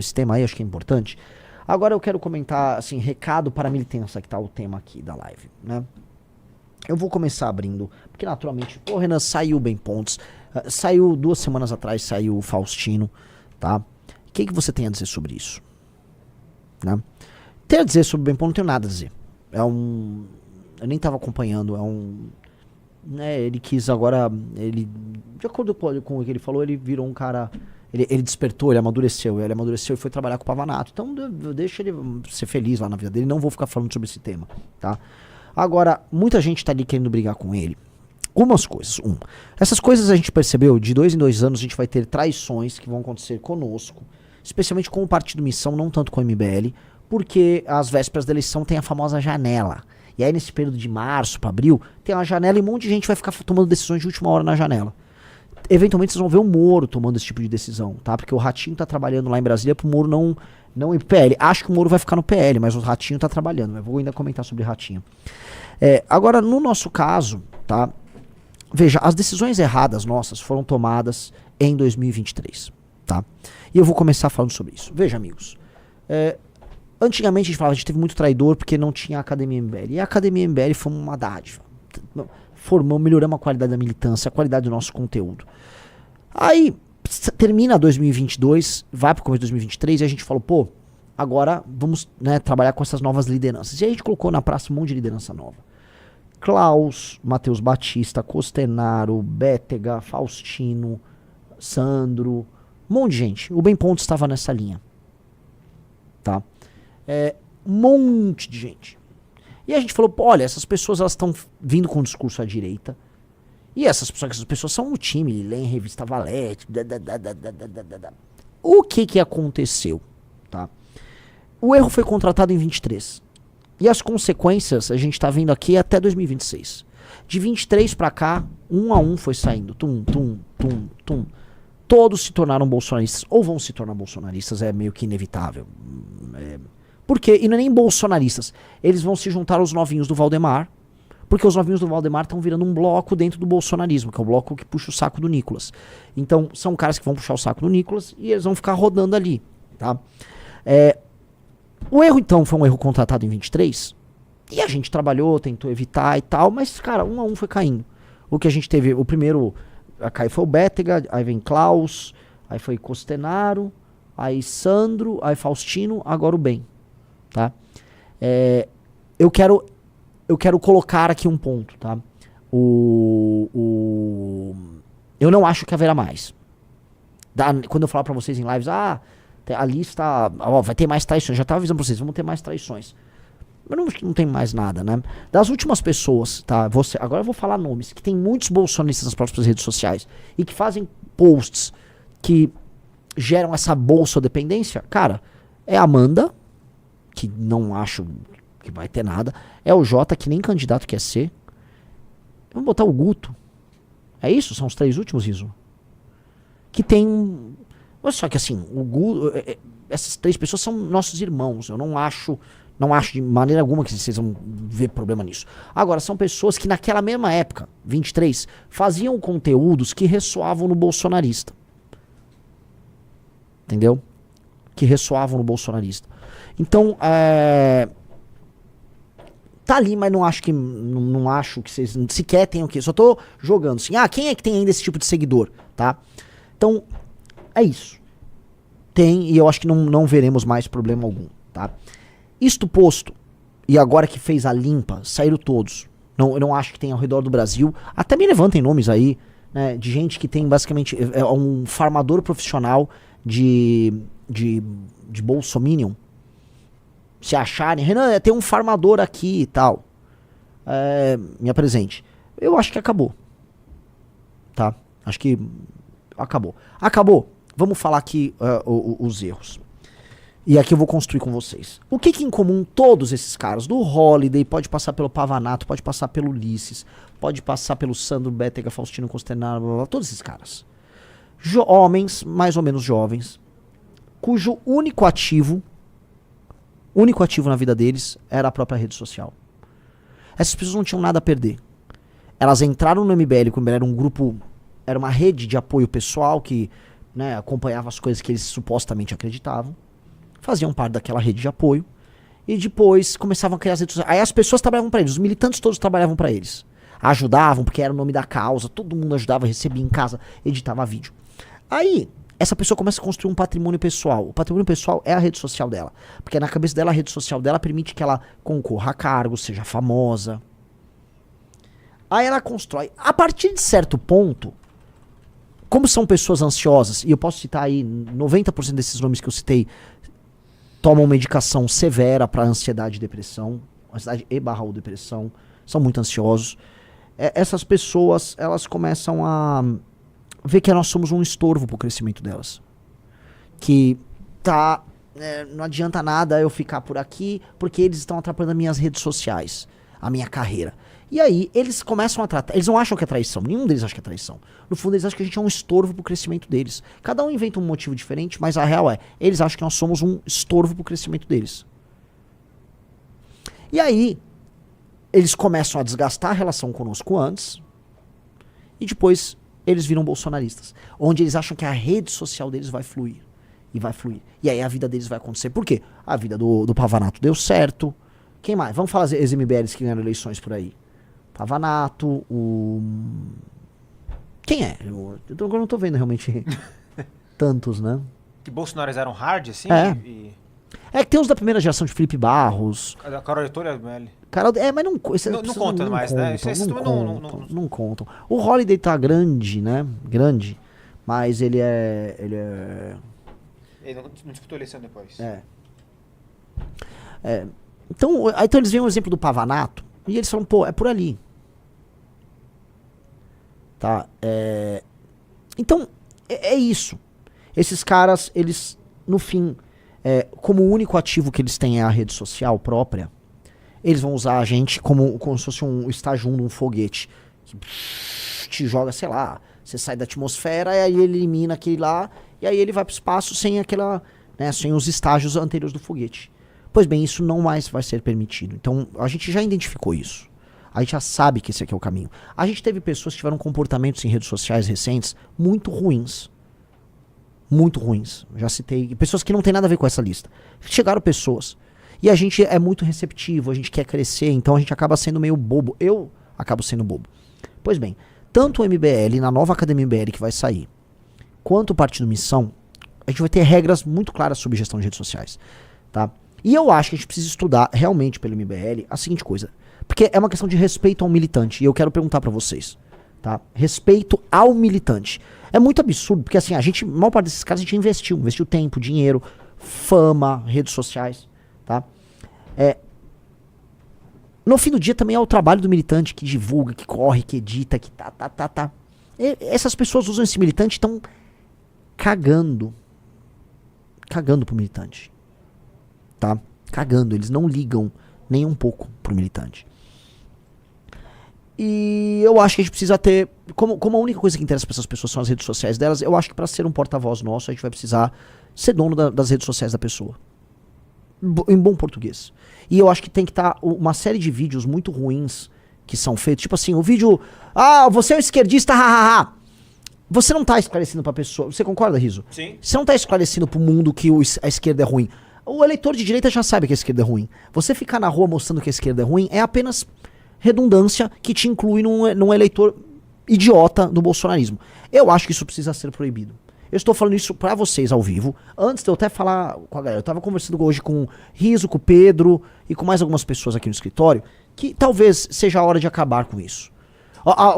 esse tema aí, acho que é importante. Agora eu quero comentar, assim, recado para a militância, que tá o tema aqui da live, né? Eu vou começar abrindo, porque naturalmente, pô, Renan, saiu Bem Pontos, saiu 2 semanas atrás, saiu o Faustino, tá? O que você tem a dizer sobre isso? Né? Tem a dizer sobre o Bem Pontos, não tenho nada a dizer. Eu nem tava acompanhando, né, ele quis agora, de acordo com o que ele falou, ele virou um cara, ele despertou, ele amadureceu e foi trabalhar com o Pavanato. Então deixa ele ser feliz lá na vida dele, não vou ficar falando sobre esse tema, tá? Agora, muita gente tá ali querendo brigar com ele. Algumas coisas. Essas coisas a gente percebeu, de 2 em 2 anos a gente vai ter traições que vão acontecer conosco, especialmente com o Partido Missão, não tanto com o MBL, porque às vésperas da eleição tem a famosa janela. E aí nesse período de março para abril, tem uma janela e um monte de gente vai ficar tomando decisões de última hora na janela. Eventualmente vocês vão ver o Moro tomando esse tipo de decisão, tá? Porque o Ratinho tá trabalhando lá em Brasília pro Moro não ir pro PL. Acho que o Moro vai ficar no PL, mas o Ratinho tá trabalhando. Eu vou ainda comentar sobre o Ratinho. Agora, no nosso caso, tá? Veja, as decisões erradas nossas foram tomadas em 2023, tá? E eu vou começar falando sobre isso. Veja, amigos. Antigamente a gente falava, a gente teve muito traidor porque não tinha a Academia MBL. E a Academia MBL foi uma dádiva. Melhoramos a qualidade da militância, a qualidade do nosso conteúdo. Aí, termina 2022, vai pro começo de 2023 e a gente falou, pô, agora vamos, né, trabalhar com essas novas lideranças. E aí a gente colocou na praça um monte de liderança nova. Klaus, Matheus Batista, Costenaro, Bétega, Faustino, Sandro, um monte de gente. O Bem Pontos estava nessa linha. Tá? Um monte de gente. E a gente falou, pô, olha, essas pessoas elas estão vindo com um discurso à direita. E essas pessoas são no time, leem revista Valete. O que aconteceu? Tá? O erro foi contratado em 23. E as consequências a gente tá vendo aqui até 2026. De 23 pra cá, um a um foi saindo. Tum. Todos se tornaram bolsonaristas. Ou vão se tornar bolsonaristas, é meio que inevitável. Por quê? E não é nem bolsonaristas. Eles vão se juntar aos novinhos do Valdemar. Porque os novinhos do Valdemar estão virando um bloco dentro do bolsonarismo, que é o bloco que puxa o saco do Nicolas. Então, são caras que vão puxar o saco do Nicolas e eles vão ficar rodando ali. Tá? O erro, então, foi um erro contratado em 23. E a gente trabalhou, tentou evitar e tal, mas, cara, um a um foi caindo. O que a gente teve, o primeiro a cair foi o Bétega, aí vem Klaus, aí foi Costenaro, aí Sandro, aí Faustino, agora o Bem. Tá? Eu quero colocar aqui um ponto, tá? Eu não acho que haverá mais. Quando eu falar pra vocês em lives, a lista, vai ter mais traições. Já tava avisando pra vocês, vamos ter mais traições. Mas não tem mais nada, né? Das últimas pessoas, tá? Agora eu vou falar nomes, que tem muitos bolsonaristas nas próprias redes sociais e que fazem posts que geram essa bolsodependência. Cara, é a Amanda, que não acho que vai ter nada. É o Jota, que nem candidato quer ser. Vamos botar o Guto. É isso? São os 3 últimos, Riso? Que tem... Só que assim, o Guto... Essas 3 pessoas são nossos irmãos. Eu não acho de maneira alguma que vocês vão ver problema nisso. Agora, são pessoas que naquela mesma época, 23, faziam conteúdos que ressoavam no bolsonarista. Entendeu? Que ressoavam no bolsonarista. Então, tá ali, mas não acho que vocês sequer tenham que... Só tô jogando assim. Quem é que tem ainda esse tipo de seguidor? Tá? Então, é isso. Tem, e eu acho que não veremos mais problema algum. Tá? Isto posto, e agora que fez a limpa, saíram todos. Eu não acho que tem ao redor do Brasil. Até me levantem nomes aí, né, de gente que tem basicamente... É um farmador profissional de bolsominion. Se acharem, Renan, tem um farmador aqui e tal. Me apresente. Eu acho que acabou. Tá? Acho que acabou. Acabou. Vamos falar aqui os erros. E aqui eu vou construir com vocês. O que em comum todos esses caras? Do Holiday, pode passar pelo Pavanato, pode passar pelo Ulisses, pode passar pelo Sandro, Bétega, Faustino, Costenaro, blá, blá, todos esses caras. Homens, mais ou menos jovens, cujo único ativo na vida deles era a própria rede social. Essas pessoas não tinham nada a perder. Elas entraram no MBL, como era um grupo, era uma rede de apoio pessoal que, né, acompanhava as coisas que eles supostamente acreditavam. faziam parte daquela rede de apoio, e depois começavam a criar as redes sociais. Aí as pessoas trabalhavam para eles, os militantes todos trabalhavam para eles. Ajudavam, porque era o nome da causa, todo mundo ajudava, recebia em casa, editava vídeo. Aí, essa pessoa começa a construir um patrimônio pessoal. O patrimônio pessoal é a rede social dela. Porque na cabeça dela, a rede social dela permite que ela concorra a cargos, seja famosa. Aí ela constrói. A partir de certo ponto, como são pessoas ansiosas, e eu posso citar aí 90% desses nomes que eu citei, tomam medicação severa para ansiedade e depressão, ansiedade e/ou depressão, são muito ansiosos. Essas pessoas, elas começam a ver que nós somos um estorvo pro crescimento delas. Que não adianta nada eu ficar por aqui, porque eles estão atrapalhando as minhas redes sociais, a minha carreira. E aí, eles começam a tratar, eles não acham que é traição, nenhum deles acha que é traição. No fundo, eles acham que a gente é um estorvo pro crescimento deles. Cada um inventa um motivo diferente, mas a real eles acham que nós somos um estorvo pro crescimento deles. E aí, eles começam a desgastar a relação conosco antes, e depois eles viram bolsonaristas, onde eles acham que a rede social deles vai fluir. E vai fluir. E aí a vida deles vai acontecer. Por quê? A vida do Pavanato deu certo. Quem mais? Vamos falar as MBLs que ganharam eleições por aí. Pavanato, Quem é? Eu não tô vendo realmente tantos, né? Que Bolsonaros eram hard, assim? É que tem uns da primeira geração de Felipe Barros. A Carol Heitor MBL. Mas não conta mais, né? Não contam. O Holiday tá grande, né? Grande. Mas ele não disputou eleição depois. Então eles veem um exemplo do Pavanato e eles falam, pô, é por ali. Tá? Então, é isso. Esses caras, eles, no fim, como o único ativo que eles têm é a rede social própria, eles vão usar a gente como se fosse um estágio 1 de um foguete. Que te joga, sei lá, você sai da atmosfera e aí ele elimina aquele lá, e aí ele vai pro espaço sem aquela, né, sem os estágios anteriores do foguete. Pois bem, isso não mais vai ser permitido. Então, a gente já identificou isso. A gente já sabe que esse aqui é o caminho. A gente teve pessoas que tiveram comportamentos em redes sociais recentes muito ruins. Muito ruins. Já citei. Pessoas que não tem nada a ver com essa lista. Chegaram pessoas. E a gente é muito receptivo, a gente quer crescer, então a gente acaba sendo meio bobo. Eu acabo sendo bobo. Pois bem, tanto o MBL, na nova Academia MBL que vai sair, quanto o Partido Missão, a gente vai ter regras muito claras sobre gestão de redes sociais. Tá? E eu acho que a gente precisa estudar realmente pelo MBL a seguinte coisa. Porque é uma questão de respeito ao militante. E eu quero perguntar pra vocês. Tá? Respeito ao militante. É muito absurdo, porque assim, a maior parte desses caras a gente investiu tempo, dinheiro, fama, redes sociais. Tá? No fim do dia também é o trabalho do militante que divulga, que corre, que edita, que tá. Essas pessoas usam esse militante e estão cagando pro militante. Tá? Cagando, eles não ligam nem um pouco pro militante. E eu acho que a gente precisa ter, como a única coisa que interessa para essas pessoas são as redes sociais delas, eu acho que para ser um porta-voz nosso, a gente vai precisar ser dono das redes sociais da pessoa. Em bom português. E eu acho que tem que estar uma série de vídeos muito ruins que são feitos, tipo assim, o vídeo, você é um esquerdista, hahaha. Você não tá esclarecendo pra pessoa, você concorda, Riso? Sim. Você não tá esclarecendo pro mundo que a esquerda é ruim. O eleitor de direita já sabe que a esquerda é ruim. Você ficar na rua mostrando que a esquerda é ruim é apenas redundância que te inclui num eleitor idiota do bolsonarismo. Eu acho que isso precisa ser proibido. Eu estou falando isso pra vocês ao vivo. Antes de eu até falar com a galera, eu tava conversando hoje com o Riso, com o Pedro e com mais algumas pessoas aqui no escritório, que talvez seja a hora de acabar com isso.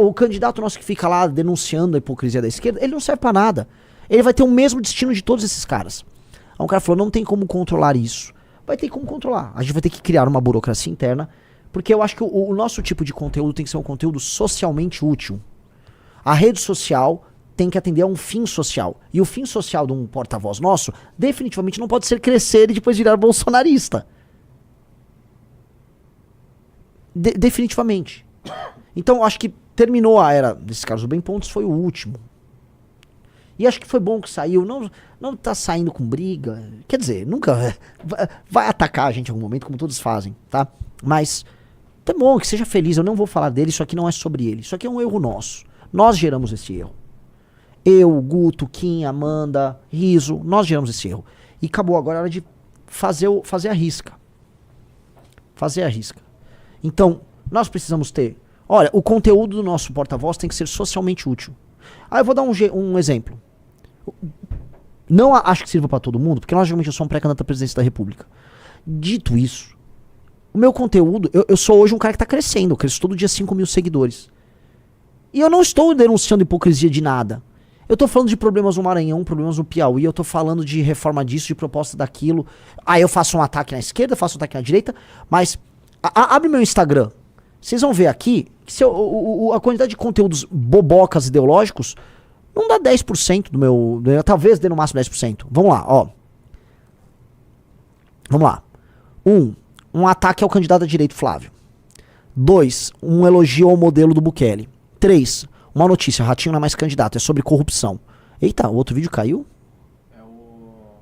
O candidato nosso que fica lá denunciando a hipocrisia da esquerda, ele não serve pra nada. Ele vai ter o mesmo destino de todos esses caras. Aí um cara falou, não tem como controlar isso. Vai ter como controlar. A gente vai ter que criar uma burocracia interna, porque eu acho que o nosso tipo de conteúdo tem que ser um conteúdo socialmente útil. A rede social tem que atender a um fim social. E o fim social de um porta-voz nosso definitivamente não pode ser crescer e depois virar bolsonarista. Definitivamente. Então eu acho que terminou a era desses caras. O Bem Pontos foi o último. E acho que foi bom que saiu. Não tá saindo com briga. Quer dizer, nunca vai atacar a gente em algum momento, como todos fazem, tá? Mas tá bom, que seja feliz. Eu não vou falar dele, isso aqui não é sobre ele. Isso aqui é um erro nosso. Nós geramos esse erro. Eu, Guto, Kim, Amanda, Riso, nós geramos esse erro. E acabou, agora é hora de fazer a risca. Fazer a risca. Então, nós precisamos ter... Olha, o conteúdo do nosso porta-voz tem que ser socialmente útil. Aí eu vou dar um exemplo. Não acho que sirva para todo mundo, porque logicamente eu sou um pré-candidato à presidência da República. Dito isso, o meu conteúdo... Eu sou hoje um cara que tá crescendo. Eu cresço todo dia 5 mil seguidores. E eu não estou denunciando hipocrisia de nada. Eu tô falando de problemas no Maranhão, problemas no Piauí, eu tô falando de reforma disso, de proposta daquilo. Aí eu faço um ataque na esquerda, faço um ataque na direita, mas abre meu Instagram. Vocês vão ver aqui que a quantidade de conteúdos bobocas ideológicos não dá 10% do meu... Talvez dê no máximo 10%. Vamos lá, ó. Vamos lá. Um ataque ao candidato a direito Flávio. 2, um elogio ao modelo do Bukele. 3, uma notícia, Ratinho não é mais candidato, é sobre corrupção. Eita, o outro vídeo caiu? É o...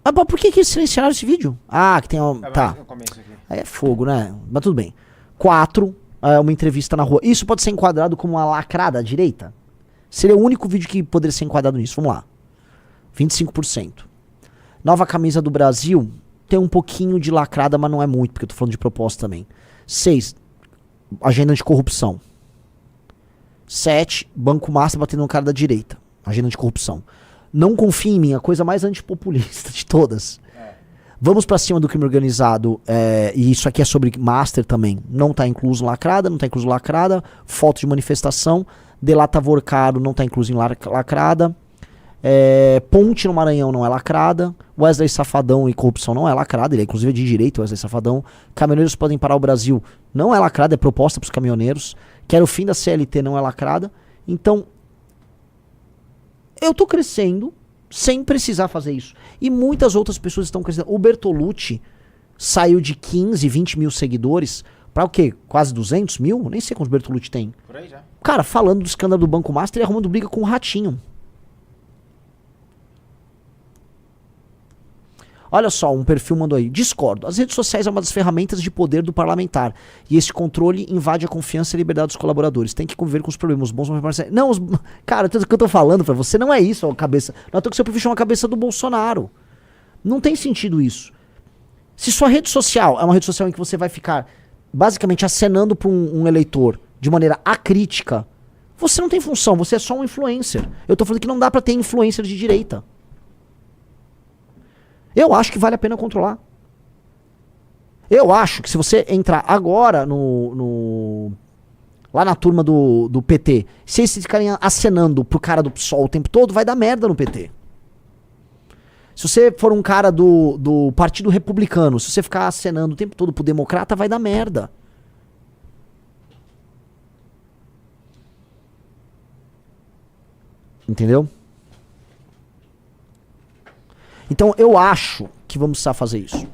Ah, mas por que silenciaram esse vídeo? Ah, que tem... Tá. No começo aqui. Aí é fogo, né? Mas tudo bem. 4, uma entrevista na rua. Isso pode ser enquadrado como uma lacrada à direita? Seria o único vídeo que poderia ser enquadrado nisso. Vamos lá. 25%. Nova camisa do Brasil tem um pouquinho de lacrada, mas não é muito, porque eu tô falando de proposta também. 6, agenda de corrupção. 7, Banco Master batendo no cara da direita. Agenda de corrupção. Não confie em mim, a coisa mais antipopulista de todas. Vamos pra cima do crime organizado. E isso aqui é sobre Master também. Não tá incluso lacrada, não tá incluso lacrada. Foto de manifestação. Delata Vorcaro não tá incluso em lacrada. Ponte no Maranhão não é lacrada. Wesley Safadão e corrupção não é lacrada. Ele é inclusive de direito, Wesley Safadão. Caminhoneiros podem parar o Brasil não é lacrada, é proposta pros caminhoneiros. Quero o fim da CLT não é lacrada. Então, eu tô crescendo sem precisar fazer isso. E muitas outras pessoas estão crescendo. O Bertolucci saiu de 15, 20 mil seguidores pra o quê? Quase 200 mil? Nem sei quantos Bertolucci tem. Por aí já. Cara, falando do escândalo do Banco Master e arrumando briga com o Ratinho. Olha só, um perfil mandou aí. Discordo. As redes sociais é uma das ferramentas de poder do parlamentar. E esse controle invade a confiança e a liberdade dos colaboradores. Tem que conviver com os problemas bons. Não, cara, o que eu tô falando pra você não é isso, a cabeça. Não é que seu perfil chama a cabeça do Bolsonaro. Não tem sentido isso. Se sua rede social é uma rede social em que você vai ficar basicamente acenando pra um eleitor de maneira acrítica, você não tem função, você é só um influencer. Eu tô falando que não dá pra ter influencer de direita. Eu acho que vale a pena controlar. Eu acho que se você entrar agora lá na turma do PT, se eles ficarem acenando pro cara do PSOL o tempo todo, vai dar merda no PT. Se você for um cara do Partido Republicano, se você ficar acenando o tempo todo pro Democrata, vai dar merda. Entendeu? Então eu acho que vamos precisar fazer isso.